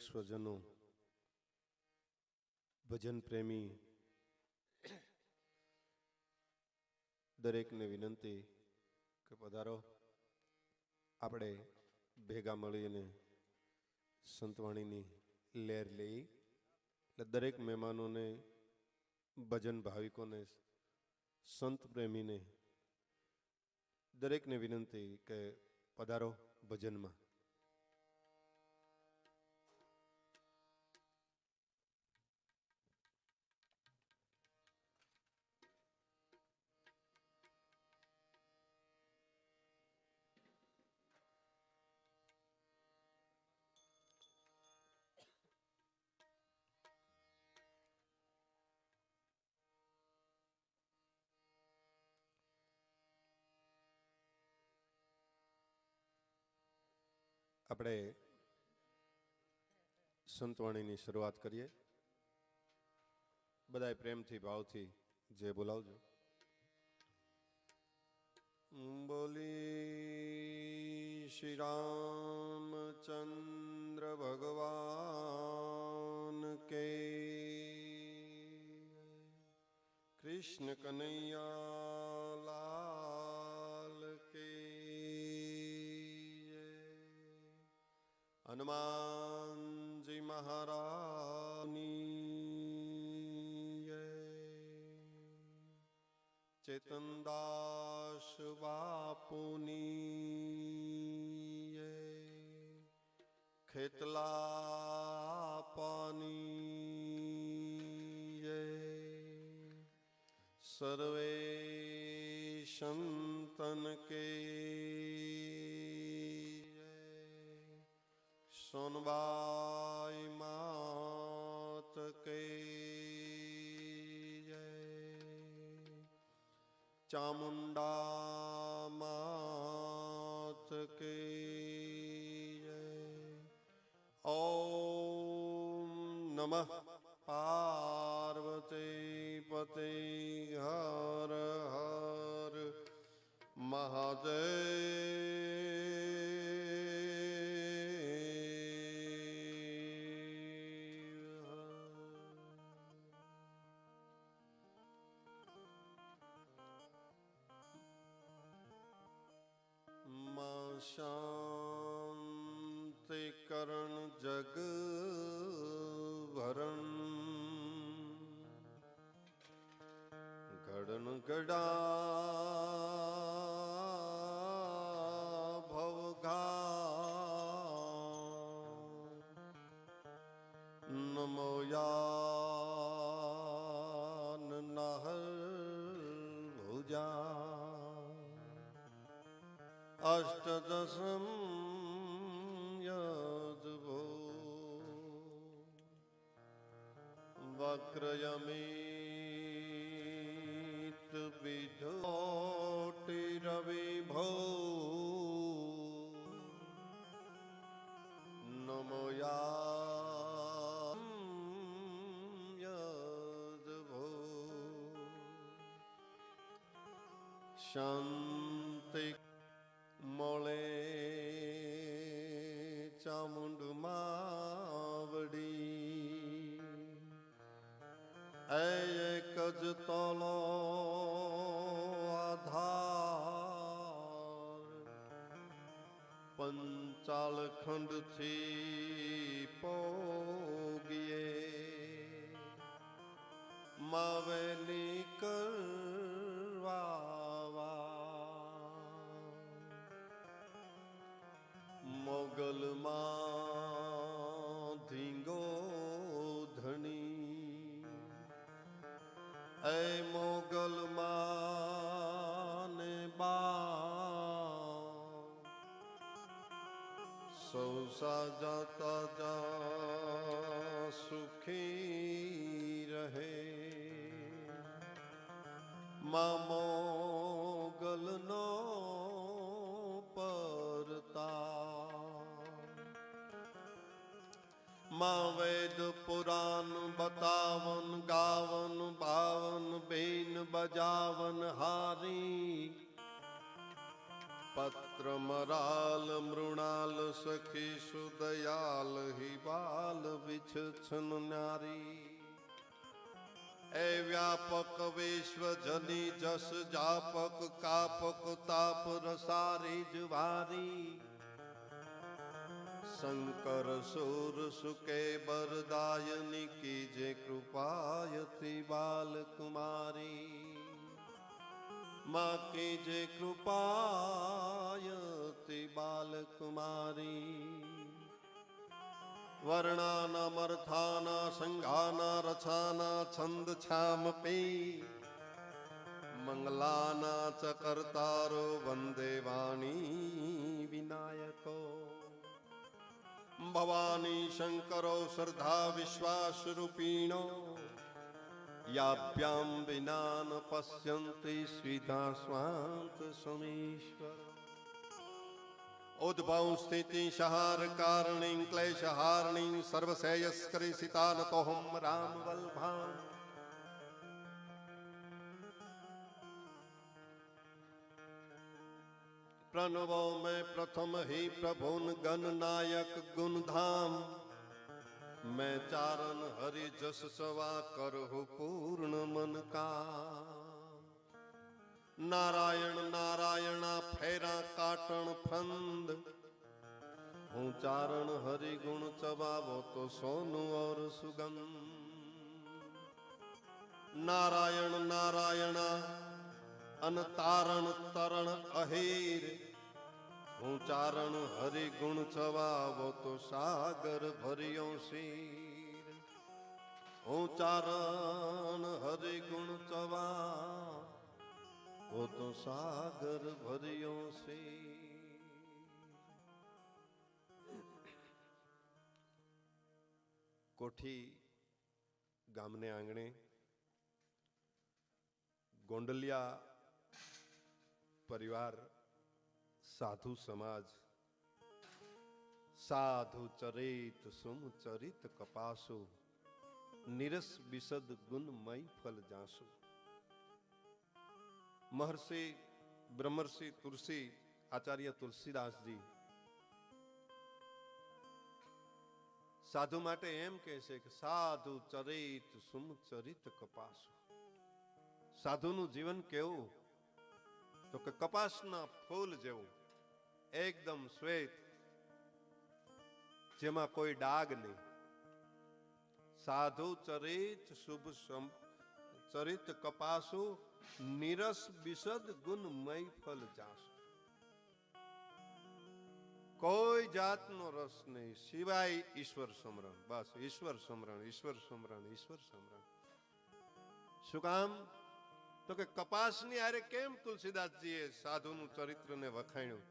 સ્વજનો, ભજન પ્રેમી દરેકને વિનંતી કે પધારો, આપણે ભેગા મળીને સંતવાણીની લહેર લઈ. એટલે દરેક મહેમાનોને, ભજન ભાવિકોને, સંત પ્રેમીને દરેકને વિનંતી કે પધારો ભજનમાં. આપણે સંતવાણીની શરૂઆત કરીએ. બધાય પ્રેમથી ભાવથી જે બોલાવજો. બોલી શ્રી રામચંદ્ર ભગવાન કે, કૃષ્ણ કનૈયા લાલ કે, હનુમાનજી મહારાજની જય, ચેતનદાસ બાપુની જય, ખેતલા પાની જય, સર્વે સંતન કે, સોનબાઈ માત કે જય, ચામુંડા માત કે જય. ઓમ નમઃ પાર્વતી પતે હર હર મહાદેવ. શાંતિ કરણ જગ ભરણ, ગડન ગડા ભવઘા, નમો યાન નહર ભુજા, અષ્ટદશમ યદભો, વક્રયમિત વિધોટિરવિભો, નમો યદભો. શાંતિ મોળે ચામુંડ માવડી, એક જ તોલો આધાર, પંચાલ ખંડથી પોગીએ, માવેલી કરવા મોગલમાં ધીંગો ધણી, એ મોગલમાં ને બા, સૌ સાજા તાજા સુખી રહે, મા મોગલનો માં વેદ પુરાણ બતાવન ગાવન ભાવન બેન બજાવન હારી, પત મંત્રમરાલ મૃણાલ સખી સુદયાલ હિ બાલ વિછન નારી એ વ્યાપક વિશ્વ જની જસ જાપક કાપક તાપ રસારી જવારી શંકર સુર સુકે બરદાયની કી જે કૃપાયતી બાલકુમારી माँ की जे कृपायति बालकुमारी वर्णाना मर्थाना संघाना रचाना छंद छामपी मंगलाना च कर्तारो वंदे वाणी विनायको भवानी शंकरो श्रद्धा विश्वास रूपीणो याभ्याम विना न पश्यन्ति स्विधा स्वांत समीश्वर उद्भव स्थिति सहार कारणीं क्लेश हारणीं सर्वश्रेयस्करी सीता नतोहम राम वल्भाम प्रणवो में प्रथम ही प्रभुन गण नायक गुण धाम मैं चारण हरि जस सवा करहु पूर्ण मन का नारायण नारायणा फेरा काटण फंद हूँ चारण हरि गुण चबावो तो सोनू और सुगंध नारायण नारायणा अनतारण तरण अहीर हूँ चारण हरि गुण चवावो तो सागर भरियो शीर हूँ चारण हरि गुण चवावो तो सागर भरियो शीर। कोठी गामने आंगणे गोंडलिया परिवार साधु समाज साधु चरित सुम चरित कपासु निरस विशद गुण मई फल जासु। महर्षि ब्रह्मर्षि तुलसी आचार्य तुलसीदास जी साधु माटे एम कहे कि साधु चरित सुम चरित कपासु साधु नु जीवन केवुं तो के कपासना फूल जेवुं एकदम श्वेत जेमा कोई डाग नहीं साधु चरित शुभ चरित कपासु निरस विशद गुण मई फल जासु कोई जात नो रस नहीं सिवाय ईश्वर स्मरण बस ईश्वर स्मरण ईश्वर स्मरण ईश्वर स्मरण शु काम तो के कपासनी हारे केम तुलसीदास जीए साधुनु चरित्र ने वखाण्યું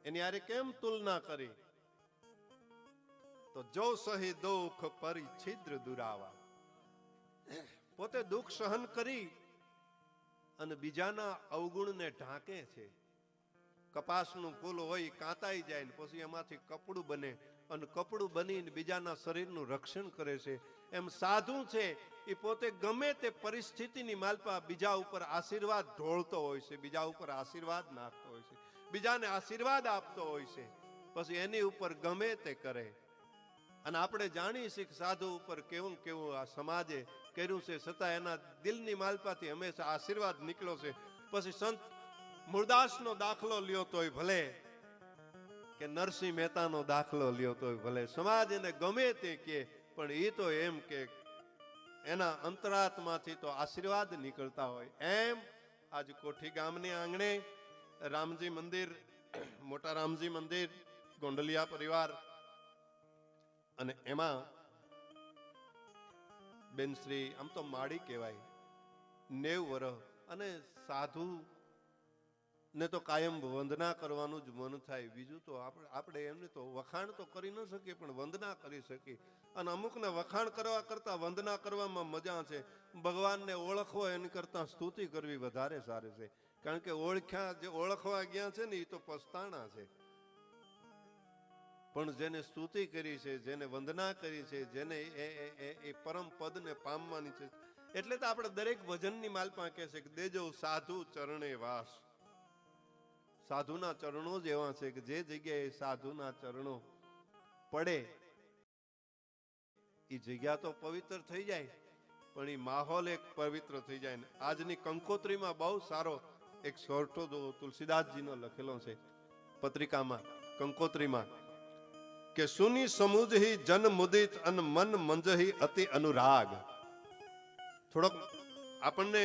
एनी हारे केम तुलना करी तो जो सही दुख परी छिद्र दुरावा पोते दुख सहन करी અને બીજાના અવગુણને ઢાંકે છે કપાસનું ફૂલ હોય કાંતાઈ જાય ને પછી એમાંથી કપડું બને અને કપડું બનીને બીજાના શરીરનું રક્ષણ કરે છે એમ સાધુ છે એ પોતે ગમે તે પરિસ્થિતિની માલપા બીજા ઉપર આશીર્વાદ ઢોળતો હોય છે બીજા ઉપર આશીર્વાદ નાખતો હોય છે બીજાને આશીર્વાદ આપતો હોય છે પછી એની ઉપર ગમે તે કરે અને આપણે જાણીએ છીએ કે સાધુ ઉપર કેવું કેવું આ સમાજે કર્યું છે છતાં એના દિલની માલપાથી હંમેશા આશીર્વાદ નીકળ્યો છે પછી સંત મુરદાસનો દાખલો લ્યો તોય ભલે કે નરસિંહ મહેતાનો દાખલો લ્યો તોય ભલે સમાજ એને ગમે તે કે પણ એ તો એમ કે એના અંતરાત્માથી તો આશીર્વાદ નીકળતા હોય એમ આજ કોઠી ગામની આંગણે રામજી મંદિર મોટા રામજી મંદિર ગોંડલિયા પરિવાર અને એમાં બેનશ્રી આમ તો માડી કહેવાય 90 વર્ષ અને સાધુ ને તો કાયમ વંદના કરવાનું જ મન થાય બીજું તો આપણે એમને તો વખાણ તો કરી ન શકીએ પણ વંદના કરી શકીએ અને અમુકને વખાણ કરવા કરતા વંદના કરવામાં મજા છે ભગવાનને ઓળખવો એની કરતા સ્તુતિ કરવી વધારે સારી છે કારણ કે ઓળખવા ગયા છે ને એ તો પસ્તાણા છે પણ જેને સ્તુતિ કરી છે જેને વંદના કરી છે જેને એ પરમ પદને પામવાની છે એટલે તો આપણે દરેક ભજનની માલપા કહે છે કે દેજો સાધુ ચરણે વાસ સાધુના ચરણો જ એવા છે કે જે જગ્યાએ સાધુના ચરણો પડે એ જગ્યા તો પવિત્ર થઈ જાય, પણ એ માહોલ એક પવિત્ર થઈ જાય. ને આજની કંકોત્રીમાં બહુ સારો એક સોરઠો તુલસીદાસજીનો લખેલો છે પત્રિકામાં, કંકોત્રીમાં, કે સુની સમુજહી જન મુદિત અન મન મંજહી અતિ અનુરાગ. થોડોક આપણને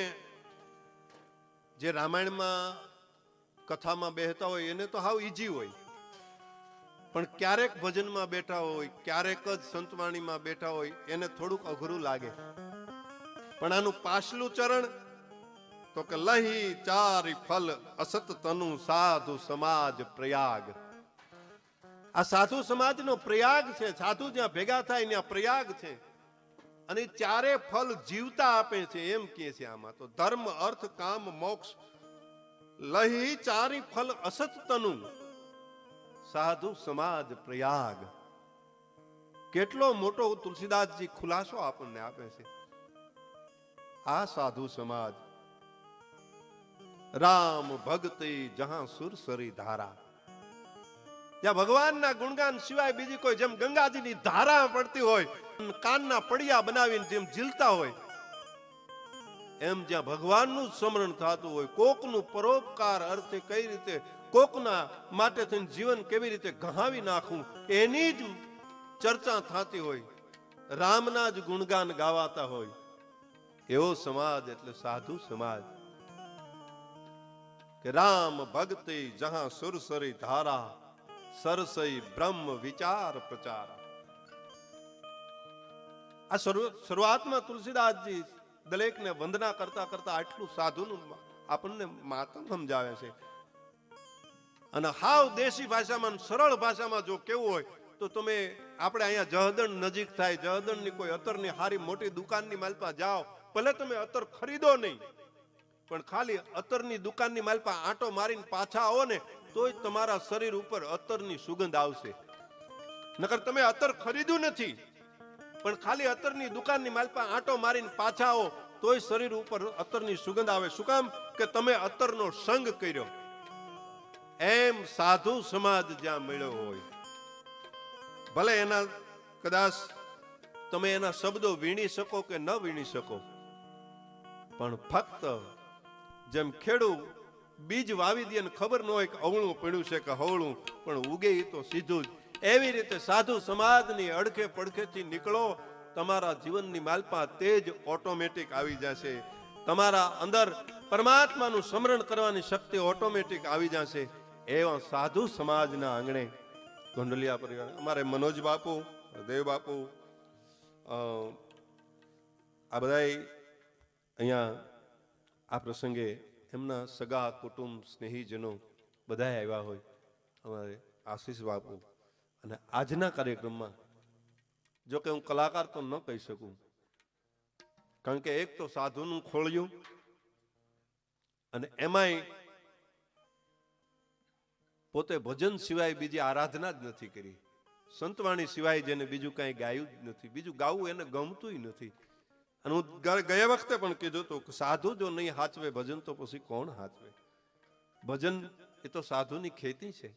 જે રામાયણમાં કથામાં બેહતા હોય એને તો હાવ ઈજી હોય, પણ ક્યારેક ભજનમાં બેઠા હોય, ક્યારેક જ સંતવાણીમાં બેઠા હોય એને થોડુંક અઘરું લાગે. પણ આનું પાછલું ચરણ તો કે લહી ચારી ફલ અસત તનુ સાધુ સમાજ પ્રયાગ. આ સાધુ સમાજનો પ્રયાગ છે. સાધુ જ્યાં ભેગા થાય ત્યાં પ્રયાગ છે. અને ચારે ફલ જીવતા આપે છે એમ કહે છે આમાં તો. ધર્મ, અર્થ, કામ, મોક્ષ, લહી ચારી ફલ અસત તનુ સાધુ સમાજ પ્રયાગ. કેટલો મોટો તુલસીદાસજી ખુલાસો આપણને આપે છે. આ સાધુ સમાજ રામ ભક્તિ જહાં સુરસરી ધારા. જ્યાં ભગવાનના ગુણગાન સિવાય બીજી કોઈ, જેમ ગંગાજીની ધારા પડતી હોય, કાનના પડિયા બનાવીને જેમ ઝીલતા હોય, એમ જ્યાં ભગવાનનું સ્મરણ થતું હોય, કોકનું પરોપકાર અર્થે કઈ રીતે કોકના માટે થઈને જીવન કેવી રીતે ગહાવી નાખવું એની જ ચર્ચા થતી હોય, રામના જ ગુણગાન ગાવાતા હોય, એવો સમાજ એટલે સાધુ સમાજ. કે રામ ભક્તિ જહાં સુરસરી ધારા સરસઈ બ્રહ્મ વિચાર પ્રચાર. આ શરૂઆતમાં તુલસીદાસજી દરેકને વંદના કરતા કરતા આટલું સાધુનું આપણને માતમ સમજાવે છે. અને હાવ દેશી ભાષામાં, સરળ ભાષામાં જો કેવું હોય તો તમે આપણે અહીંયા જહદણ નજીક થાય, જહદણની કોઈ અત્તરની હારી મોટી દુકાનની માલપા જાઓ, ભલે તમે અત્તર ખરીદો નહીં, પણ ખાલી અત્તરની દુકાનની માલપા આંટો મારીને પાછા આવો ને તોય તમારા શરીર ઉપર અત્તરની સુગંધ આવશે. નકર તમે અત્તર ખરીદ્યું નથી, પણ ખાલી અત્તરની દુકાનની માલપા આંટો મારીને પાછા આવો તોય શરીર ઉપર અત્તરની સુગંધ આવે. શું કામ? કે તમે અત્તરનો સંગ કર્યો. એમ સાધુ સમાજ જ્યાં મળ્યો હોય, ભલે એના કદાચ તમે એના શબ્દો વીણી શકો કે ન વીણી શકો, પણ ફક્ત જેમ ખેડૂ બીજ વાવી દે ને ખબર ન હોય કે અવળું પડ્યું છે કે હવળું, પણ ઉગે તો સીધું જ. એવી રીતે સાધુ સમાજની અડખે પડખેથી નીકળો, તમારા જીવનની માલપા તેજ ઓટોમેટિક આવી જશે. તમારા અંદર પરમાત્માનું સ્મરણ કરવાની શક્તિ ઓટોમેટિક આવી જશે. એવા સાધુ સમાજના આંગણે ગોંડલિયા પરિવાર, અમારે મનોજ બાપુ, દેવ બાપુ, આ બધા અહીંયા આ પ્રસંગે એમના સગા કુટુંબ સ્નેહીજનો બધા આવ્યા હોય. અમારે આશીષ બાપુ. અને આજના કાર્યક્રમમાં જો કે હું કલાકાર તો ન કહી શકું, કારણ કે એક તો સાધુનું ખોળ્યું, અને એમાંય પોતે ભજન સિવાય બીજી આરાધના જ નથી કરી, સંતવાણી સિવાય જેને બીજું કાંઈ ગાયું જ નથી, બીજું ગાવું એને ગમતું નથી. અને હું ગયા વખતે પણ કીધું હતું કે સાધુ જો નહીં હાચવે ભજન તો પછી કોણ હાચવે? ભજન એ તો સાધુની ખેતી છે.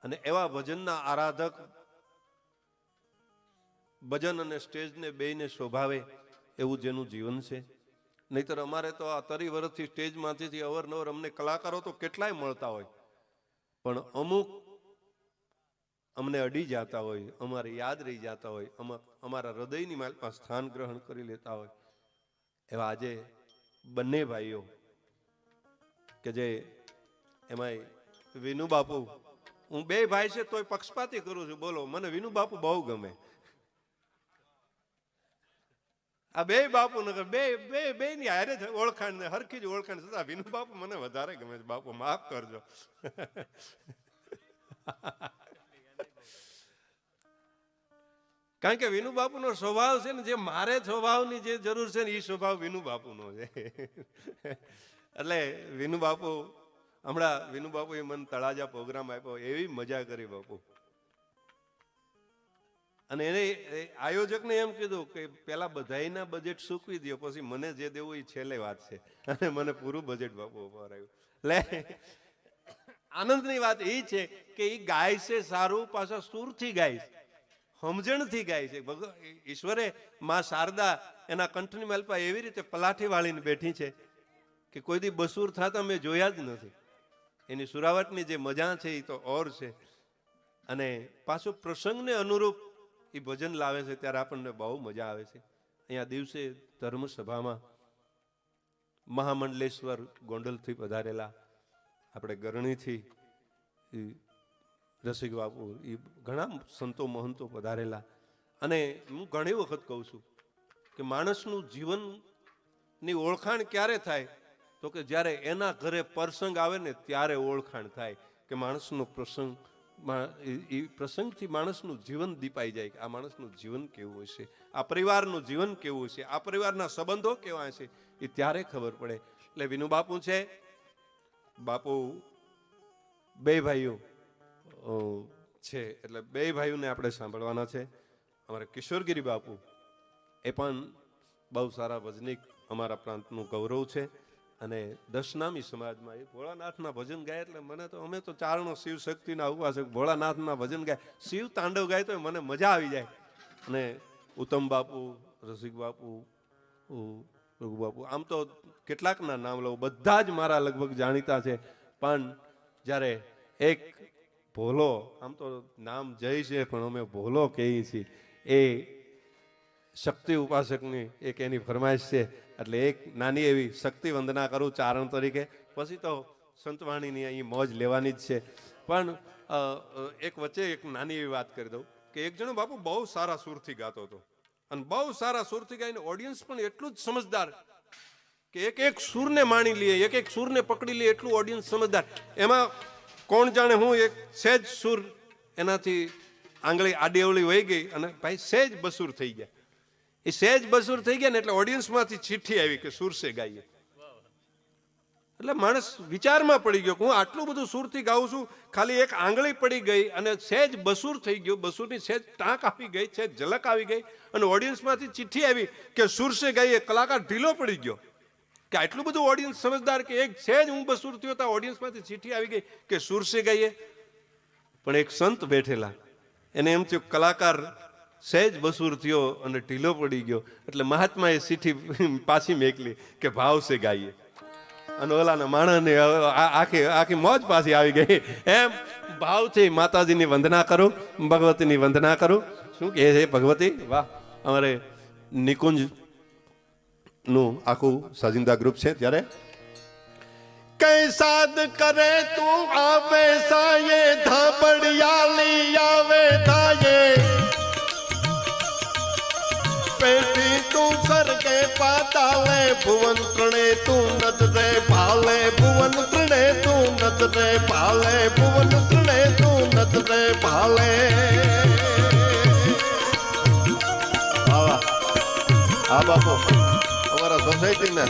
અને એવા ભજનના આરાધક ભજન અને સ્ટેજને બેયને શોભાવે એવું જેનું જીવન છે. નહીતર અમારે તો આ 30 વર્ષથી સ્ટેજમાંથી અવારનવાર અમને કલાકારો તો કેટલાય મળતા હોય, પણ અમુક અમને અડી જતા હોય, અમારે યાદ રહી જતા હોય, અમારા હૃદયની માલમાં સ્થાન ગ્રહણ કરી લેતા હોય. એવા આજે બંને ભાઈઓ કે જે એમાંય વિનુ બાપુ, હું બે ભાઈ છે તોય પક્ષપાતી કરું છું. બોલો, મને વિનુ બાપુ બહુ ગમે. આ બે બાપુ નગર બે ની હારે ઓળખાણ ને હરખી જ ઓળખાણ છતાં વિનુ બાપુ મને વધારે ગમે છે. બાપુ માફ કરજો. કારણ કે વિનુ બાપુનો સ્વભાવ છે ને, જે મારે સ્વભાવની જે જરૂર છે ને એ સ્વભાવ વિનુ બાપુનો છે. એટલે વિનુ બાપુ, હમણાં વિનુ બાપુએ મને તળાજા પ્રોગ્રામ આપ્યો, એવી મજા કરી બાપુ. અને એને આયોજકને એમ કીધું કે પેલા બધાયના બજેટ સૂકવી દો, પછી મને જે દેવું એ છેલ્લે વાત છે. અને મને પૂરું બજેટ બાપુ ઉપર આવ્યું. લે આનંદની વાત એ છે કે એ ગાય છે સારું, પાછા સુરથી ગાય છે, સમજણથી ગાય છે. ઈશ્વરે માં શારદા એના કંઠની માલપા એવી રીતે પલાઠી વાળીને બેઠી છે કે કોઈ દી બસુર થતા મેં જોયા જ નથી. એની સુરાવટની જે મજા છે એ તો ઓર છે. અને પાછું પ્રસંગને અનુરૂપ એ ભજન લાવે છે ત્યારે આપણને બહુ મજા આવે છે. અહીંયા દિવસે ધર્મસભામાં મહામંડલેશ્વર ગોંડલથી પધારેલા, આપણે ગરણીથી રસિક બાપુ, એ ઘણા સંતો મહંતો પધારેલા. અને હું ઘણી વખત કહું છું કે માણસનું જીવનની ઓળખાણ ક્યારે થાય તો કે જ્યારે એના ઘરે પ્રસંગ આવે ને ત્યારે ઓળખાણ થાય કે માણસનો પ્રસંગ, એ પ્રસંગથી માણસનું જીવન દીપાઈ જાય કે આ માણસનું જીવન કેવું હશે, આ પરિવારનું જીવન કેવું હશે, આ પરિવારના સંબંધો કેવા હશે, એ ત્યારે ખબર પડે. એટલે વિનુ બાપુ છે, બાપુ બે ભાઈઓ છે, એટલે બે ભાઈઓને આપણે સાંભળવાના છે. અમારા કિશોરગીરી બાપુ એ પણ બહુ સારા ભજનિક, અમારા પ્રાંતનું ગૌરવ છે. અને દશનામી સમાજમાં એ ભોળાનાથના ભજન ગાય એટલે મને તો, અમે તો ચારણો શિવ શક્તિના ઉપાસક, ભોળાનાથના ભજન ગાય, શિવ તાંડવ ગાય તો મને મજા આવી જાય. અને ઉત્તમ બાપુ, રસિક બાપુ, રઘુ બાપુ, આમ તો કેટલાકના નામ લઉં, બધા જ મારા લગભગ જાણીતા છે. પણ જ્યારે એક ભોલો, આમ તો નામ જય છે પણ અમે ભોલો કહીએ છીએ, એ શક્તિ ઉપાસકની એક એની ફરમાઈશ છે. એટલે એક નાની એવી શક્તિ વંદના કરું ચારણ તરીકે, પછી તો સંતવાણીની અહીં મોજ લેવાની જ છે. પણ એક વચ્ચે એક નાની એવી વાત કરી દઉં કે એક જણો બાપુ બહુ સારા સુરથી ગાતો હતો, અને બહુ સારા સુરથી ગાઈને ઓડિયન્સ પણ એટલું જ સમજદાર કે એક એક સૂરને માણી લે, એક એક સૂરને પકડી લે, એટલું ઓડિયન્સ સમજદાર. એમાં કોણ જાણે હું એક સહેજ સૂર એનાથી આંગળી આડી અવળી વહી ગઈ અને ભાઈ સહેજ બસૂર થઈ ગયા. એ સહેજ બસૂર થઈ ગયા ને એટલે ઓડિયન્સમાંથી ચિઠ્ઠી આવી કે સુરસે ગાઈએ. એટલે માણસ વિચારમાં પડી ગયો કે હું આટલું બધું સુરથી ગાઉં છું, ખાલી એક આંગળી પડી ગઈ અને સહેજ બસૂર થઈ ગયો, બસૂરની સહેજ ટાંક આવી ગઈ, સહેજ ઝલક આવી ગઈ અને ઓડિયન્સમાંથી ચિઠ્ઠી આવી કે સુરસે ગાઈએ. કલાકાર ઢીલો પડી ગયો કે આટલું બધું ઓડિયન્સ સમજદાર કે એક સહેજ હું બસૂર થયો તો ઓડિયન્સમાંથી ચિઠ્ઠી આવી ગઈ કે સુરસે ગાઈએ. પણ એક સંત બેઠેલા, એને એમ થયું કલાકાર સહેજ બસૂર થયો અને ઢીલો પડી ગયો, એટલે મહાત્માએ ચિઠ્ઠી પાછી મેકલી કે ભાવ સે ગાઈએ. અને ઓલાના માણસને આખી મોજ પાછી આવી ગઈ. એમ ભાવથી માતાજીની વંદના કરું, ભગવતીની વંદના કરું. શું કહે છે ભગવતી? વાહ! અમારે નિકુંજ નું આખું સાજિંદા ગ્રુપ છે. ત્યારે कैसाद करे तू आवे साये धाबड़ियाली आवे धाये पेटी तू सर के पाताले भुवन त्रणे तू नजरे भाले भुवन त्रणे तू नजरे भाले भुवन त्रणे तू नजरे भाले. હા બાપુ, અમારા સોસાયટીના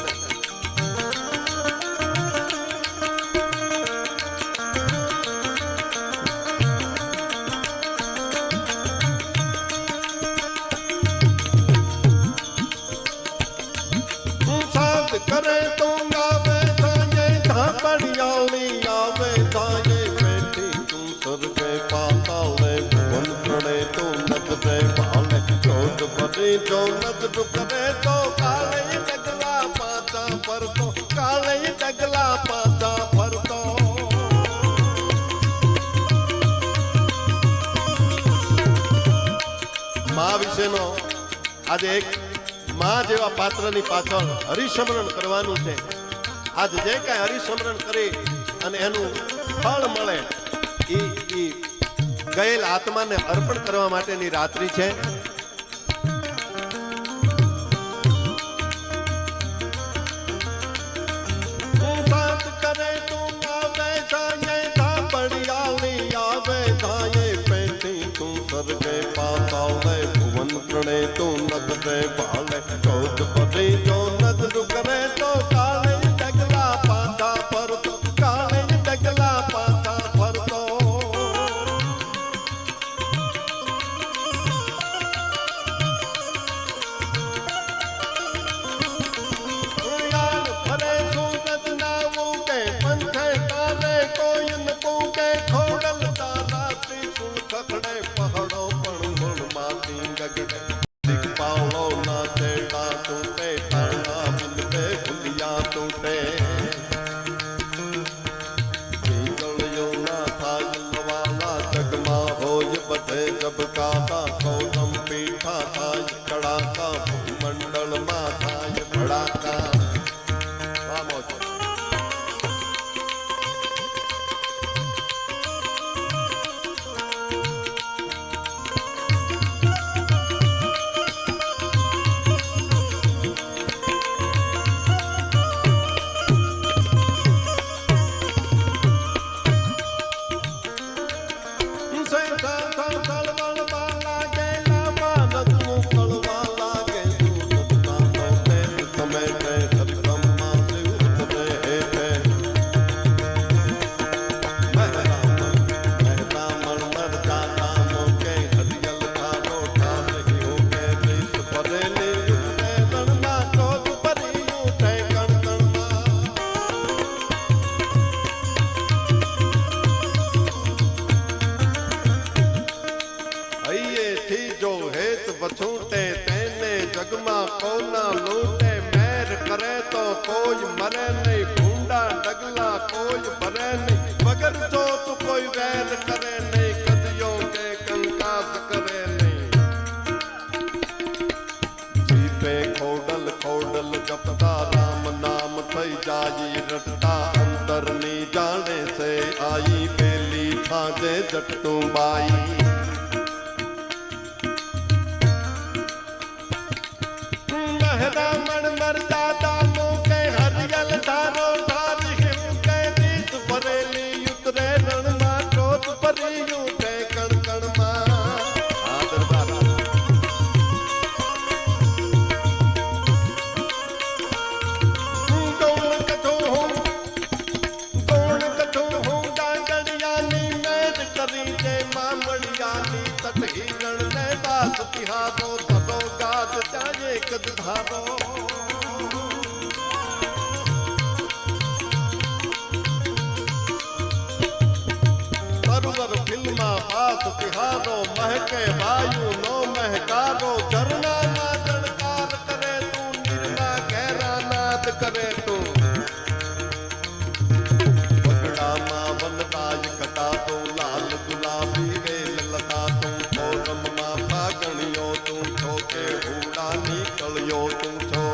करे तो आवे धाये धाबड़ियाली आवे धाये बैठी तू सर के पाताले भुवन त्रणे तू नजरे भाले चोट भरी जो नजर करे तो काले डगला पाता पर तो काले डगला पाता पर तो. મા વિશેનો આજે એક મા જેવા પાત્રની પાછળ હરિસ્મરણ કરવાનું છે. આજ જે કાંઈ હરિસ્મરણ કરી અને એનું ફળ મળે એ ગયેલ આત્માને અર્પણ કરવા માટેની રાત્રિ છે. करे तू आवे धाये धाबड़ियाली आवे धाये पेटी तू सर के पाताले भुवन त्रणे तू नजरे भाले चौथ परी जो नजर करे तो काले डगला पाता पर तो काले डगला पाता पर तो. यार भरे सूरज नावू के पंथे काले कोई न को હેત વછૂટે તેને જગમાં કોના લૂંટે મેર કરે તો કોઈ મરે નહીં ભૂંડા ડગલા કોઈ ભરે નહીં વગર જોત કોઈ વેર કરે નહીં કદીઓ કે કંકાસ કરે નહીં જીપે ખોડલ ખોડલ જપતા રામ નામ થઈ જાય રટતા અંતરની જાણે છે આઈ પેલી છાજે જટતું બાઈ રામણ મરદાદા મોકે હરિયલ ધારો ધારી હિમ કે દીસ ભરેલી ઉતરે રણમાં ટોપ ભરી ઉઠે કણ કણમાં આ દરબાર ગોણ કથો હું ડાંગડિયાની મેદ કરી જે મામડિયાની તટ હિરણ ને દાસ તિહારો ધરો ગાજ ચાયે કદ ધારો સરવર ફિલ્મા પાસ તિહારો મહેકે વાયુ નો મહેકારો ઝરણા ના જણકાર કરે તું નિરના ઘેરા નાદ કરે તું પગડામાં વનરાજ કટા તો લાલ ગુલાબી વેલ લતા તું ફોરમમાં ફાગણીઓ તું છો કે હુડા નીકળ્યો તું છો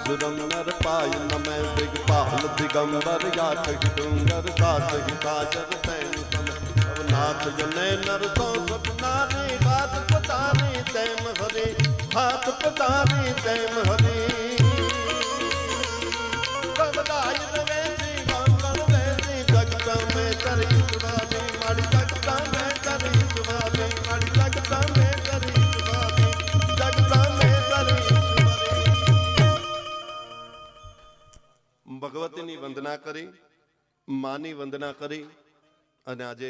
सुरम नर पाय नमै दिगपाल दिगंबर यात ही डूंगर सात ही साजर तैन समय अवनाथ जने नर सो सपनारी हाथ पतारी तैम हरि हाथ पतारी तैम हरि कवदाय रवेसी गांगण वेसी जगता में करी सुभावी माड़ी जगता में करी सुभावी माड़ी जगता में करी सुभावी जगता में करी ભગવતીની વંદના કરી માની વંદના કરી અને આજે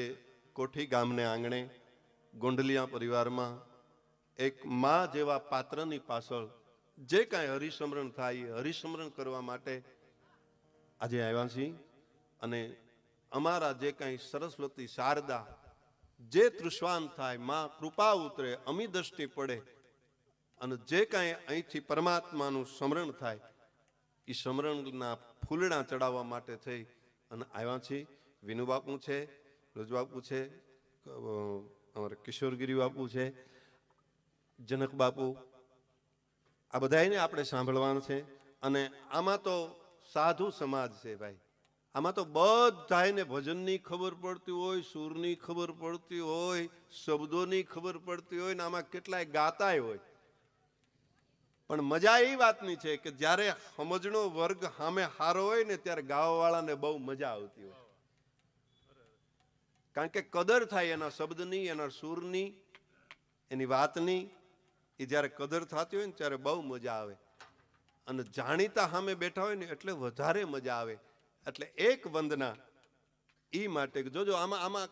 કોઠી ગામને આંગણે ગોંડલિયા પરિવારમાં એક મા જેવા પાત્રની પાછળ જે કાંઈ હરિસ્મરણ થાય એ હરિસ્મરણ કરવા માટે આજે આવ્યા છીએ અને અમારા જે કાંઈ સરસ્વતી શારદા જે તૃષ્વાન થાય મા કૃપા ઉતરે અમી દ્રષ્ટિ પડે અને જે કાંઈ અહીંથી પરમાત્માનું સ્મરણ થાય એ સમરણના ફૂલડા ચડાવવા માટે થઈ અને આવ્યા છીએ. વિનુ બાપુ છે, રજબાપુ છે, અમારા કિશોરગીરી બાપુ છે, જનક બાપુ, આ બધાને આપણે સાંભળવાનું છે. અને આમાં તો સાધુ સમાજ છે ભાઈ, આમાં તો બધાને ભજનની ખબર પડતી હોય, સૂરની ખબર પડતી હોય, શબ્દોની ખબર પડતી હોય ને આમાં કેટલાય ગાતાય હોય. પણ મજા એ વાતની છે કે જ્યારે સમજણો વર્ગ સામે હારો હોય ને ત્યારે ગાવાવાળાને બહુ મજા આવતી હોય, કારણ કે કદર થાય એના શબ્દની, એના સૂરની, એની વાતની. એ જ્યારે કદર થતી હોય ને ત્યારે બહુ મજા આવે. અને જાણીતા સામે બેઠા હોય ને એટલે વધારે મજા આવે. એટલે એક વંદના એ માટે જોજો, આમાં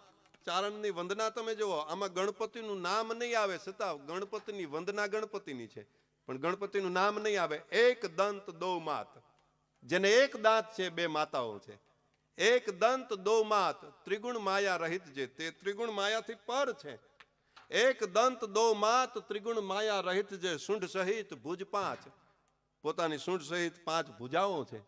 ચારણની વંદના તમે જુઓ, આમાં ગણપતિનું નામ નહીં આવે છતાં ગણપતિની વંદના ગણપતિની છે, પણ ગણપતિનું નામ નહીં આવે. એક દંત દો માત, જેને એક દાંત છે બે માતાઓ છે. એક દંત દો માત ત્રિગુણ માયા રહિત છે, તે ત્રિગુણ માયાથી પર છે. એક દંત દો માત ત્રિગુણ માયા રહિત છે, સૂંઢ સહિત ભુજ પાંચ, પોતાની સૂંઢ સહિત પાંચ ભુજાઓ છે.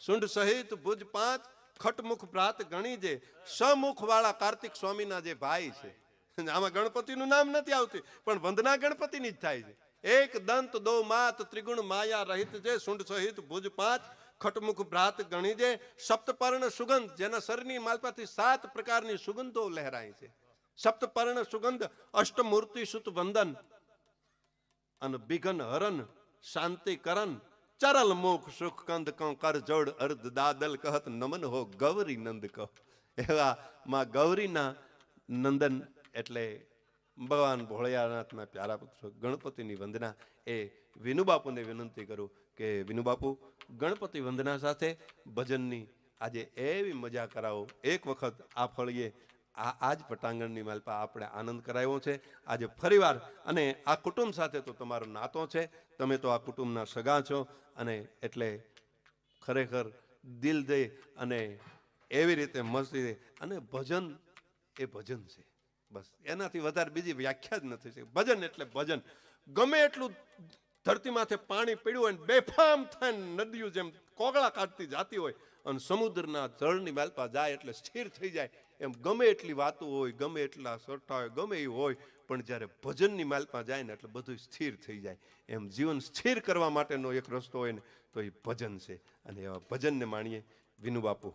સૂંઢ સહિત ભુજ પાંચ ખટમુખ ભ્રાત ગણી જે સમુખ વાળા કાર્તિક સ્વામીના જે ભાઈ છે. આમાં ગણપતિનું નામ નથી આવતું, પણ વંદના ગણપતિની જ થાય છે. એક દંત દો માત ત્રિગુણ માયા રહિત જે સુંડ સહિત ભુજ પાંચ ખટમુખ ભ્રાત ગણી જે સપ્તપર્ણ સુગંધ, જેના શરીરની માલપાથી 7 પ્રકારની સુગંધો લહેરાય છે. સપ્તપર્ણ સુગંધ અષ્ટમૂર્તિ સુત વંદન અને બિઘન હરન શાંતિ કરન ચરલ મુખ સુખ કંદ કં કર જોડ અર્ધ દાદલ કહત નમન હો ગૌરી નંદ કહો. એવા માં ગૌરીના નંદન એટલે ભગવાન ભોળિયાનાથના પ્યારા પુત્ર ગણપતિની વંદના. એ વિનુબાપુને વિનંતી કરું કે વિનુબાપુ ગણપતિ વંદના સાથે ભજનની આજે એવી મજા કરાવો. એક વખત આ ફળીએ આ જ પટાંગણની માલપા આપણે આનંદ કરાવ્યો છે આજે ફરીવાર. અને આ કુટુંબ સાથે તો તમારો નાતો છે, તમે તો આ કુટુંબના સગા છો, અને એટલે ખરેખર દિલ દઈ અને એવી રીતે મસ્તી. અને ભજન એ ભજન છે, બસ એનાથી વધારે બીજી વ્યાખ્યા જ નથી. ભજન એટલે ભજન. ગમે એટલું ધરતી માથે પાણી પીડ્યું હોય, બેફામ થઈને નદીઓ જેમ કોગળા કાઢતી જાતી હોય અને સમુદ્રના જળની માલપા જાય એટલે સ્થિર થઈ જાય, એમ ગમે એટલી વાતો હોય, ગમે એટલા સરઠા હોય, ગમે એ હોય, પણ જ્યારે ભજનની માલપા જાય ને એટલે બધું સ્થિર થઈ જાય. એમ જીવન સ્થિર કરવા માટેનો એક રસ્તો હોય ને તો એ ભજન છે. અને એવા ભજનને માણીએ. વિનુબાપુ.